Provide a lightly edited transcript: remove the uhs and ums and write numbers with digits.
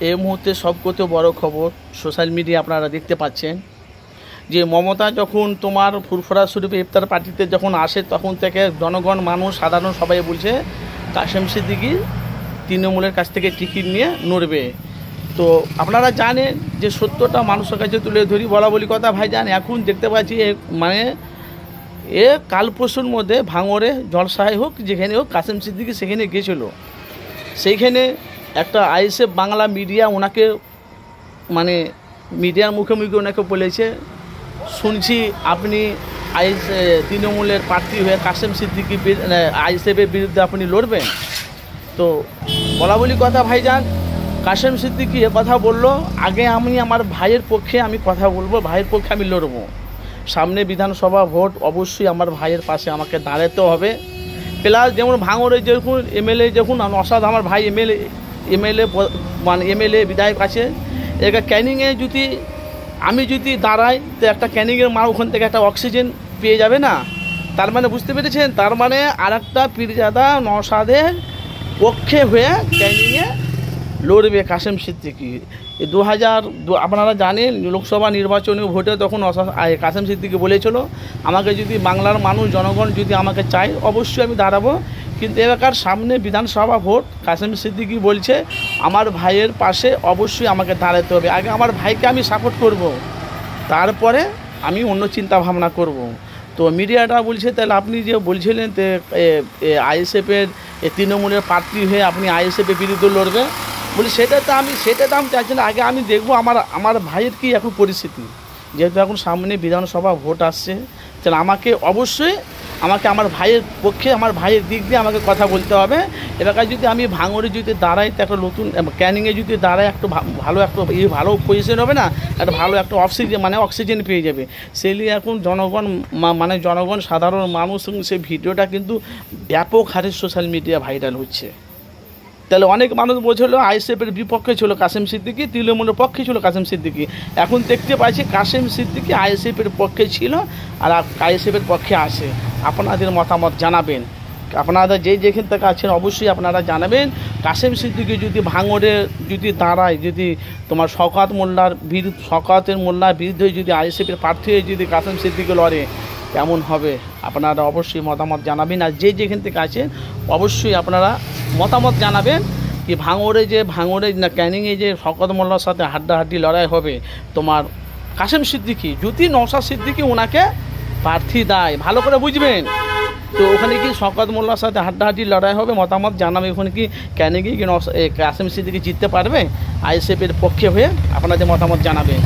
এই মুহূর্তে সবকথে বড় খবর সোশ্যাল মিডিয়া আপনারা দেখতে পাচ্ছেন যে মমতা যখন তোমার ফুরফুরা শরীফে ইফতার পার্টিতে যখন আসে তখন থেকে জনগণ মানুষ সাধারণ সবাই বলছে কাশেম সিদ্দিকী তৃণমূলের কাছ থেকে টিকিট নিয়ে নড়বে। তো আপনারা জানেন যে সত্যটা মানুষের কাছে তুলে ধরি বলা বলি কথা ভাইজান। এখন দেখতে পাচ্ছি মানে কাল পরশুর মধ্যে ভাঙড়ে জলসায় হোক যেখানে হোক কাশেম সিদ্দিকী সেখানে গিয়েছিল। সেইখানে একটা আইএসএফ বাংলা মিডিয়া ওনাকে মানে মিডিয়ার মুখে মুখে ওনাকে বলেছে শুনছি আপনি তৃণমূলের প্রার্থী হয়ে কাশেম সিদ্দিকী আইএসএফের বিরুদ্ধে আপনি লড়বেন। তো বলা বলি কথা ভাইজান, কাশেম সিদ্দিকী এ কথা বললো আগে আমি আমার ভাইয়ের পক্ষে আমি কথা বলবো, ভাইয়ের পক্ষে আমি লড়বো। সামনে বিধানসভা ভোট, অবশ্যই আমার ভাইয়ের পাশে আমাকে দাঁড়াতে হবে। প্লাস যেমন ভাঙড়ে যখন এমএলএ যখন অসাধ আমার ভাই এমএলএ বিধায়ক আছে, এটা ক্যানিংয়ে যদি আমি যদি দাঁড়াই তো একটা ক্যানিংয়ের মা ওখান থেকে একটা অক্সিজেন পেয়ে যাবে না। তার মানে বুঝতে পেরেছেন, তার মানে আর একটা পীরজাদা নওশাদের পক্ষে হয়ে ক্যানিংয়ে লড়বে কাশেম সিদ্দিকী। 2000 আপনারা জানেন লোকসভা নির্বাচনী ভোটে তখন কাশেম সিদ্দিকী বলেছিল আমাকে যদি বাংলার মানুষ জনগণ যদি আমাকে চায় অবশ্যই আমি দাঁড়াবো। কিন্তু এলাকার সামনে বিধানসভা ভোট, কাশেম সিদ্দিকী বলছে আমার ভাইয়ের পাশে অবশ্যই আমাকে দাঁড়াতে হবে। আগে আমার ভাইকে আমি সাপোর্ট করব, তারপরে আমি অন্য চিন্তা ভাবনা করব। তো মিডিয়াটা বলছে তাহলে আপনি যে বলছিলেন যে আইএসএফের তৃণমূলের প্রার্থী হয়ে আপনি আইএসএফের বিরুদ্ধে লড়বে, বলি সেটা তো আমি চাইছি না। আগে আমি দেখবো আমার ভাইয়ের কি এখন পরিস্থিতি। যেহেতু এখন সামনে বিধানসভা ভোট আসছে, তাহলে আমাকে অবশ্যই আমার ভাইয়ের পক্ষে আমার ভাইয়ের দিক দিয়ে আমাকে কথা বলতে হবে। এলাকায় যদি আমি ভাঙড়ে যদি দাঁড়াই তো একটা নতুন ক্যানিংয়ে যদি দাঁড়াই একটু ভালো পজিশন হবে না, একটা ভালো একটা অক্সিজেন পেয়ে যাবে। সেই নিয়ে এখন জনগণ সাধারণ মানুষ সেই ভিডিওটা কিন্তু ব্যাপক হারে সোশ্যাল মিডিয়া ভাইরাল হচ্ছে। তাহলে অনেক মানুষ বলছিল আইএসএফের বিপক্ষে ছিল কাশেম সিদ্দিকী, তৃণমূলের পক্ষে ছিল কাশেম সিদ্দিকী। এখন দেখতে পাচ্ছি কাশেম সিদ্দিকী আইএসএফের পক্ষে ছিল আর আইএসএফের পক্ষে আসে। আপনাদের মতামত জানাবেন, আপনারা যেখান থেকে আছেন অবশ্যই আপনারা জানাবেন। কাশেম সিদ্দিকী যদি ভাঙড়ে যদি দাঁড়ায়, যদি তোমার শওকত মোল্লার বিরুদ্ধে যদি আইএসএফের প্রার্থী হয়ে যদি কাশেম সিদ্দিকী লড়ে কেমন হবে, আপনারা অবশ্যই মতামত জানাবেন। আর যেখান থেকে আছেন অবশ্যই আপনারা মতামত জানাবেন কি ভাঙড়ে না ক্যানিংয়ে যে শওকত মোল্লার সাথে হাড্ডাহাড্ডি লড়াই হবে তোমার কাশেম সিদ্দিকী, যদি নওশাদ সিদ্দিকী ওনাকে প্রার্থী দেয়, ভালো করে বুঝবেন। তো ওখানে কি শওকত মোল্লার সাথে হাড্ডাহাড্ডি লড়াই হবে, মতামত জানাবে। ওখানে কি ক্যানিংয়ে কি কাশেম সিদ্দিকী জিততে পারবে আইএসএফের পক্ষে হয়ে, আপনাদের মতামত জানাবেন।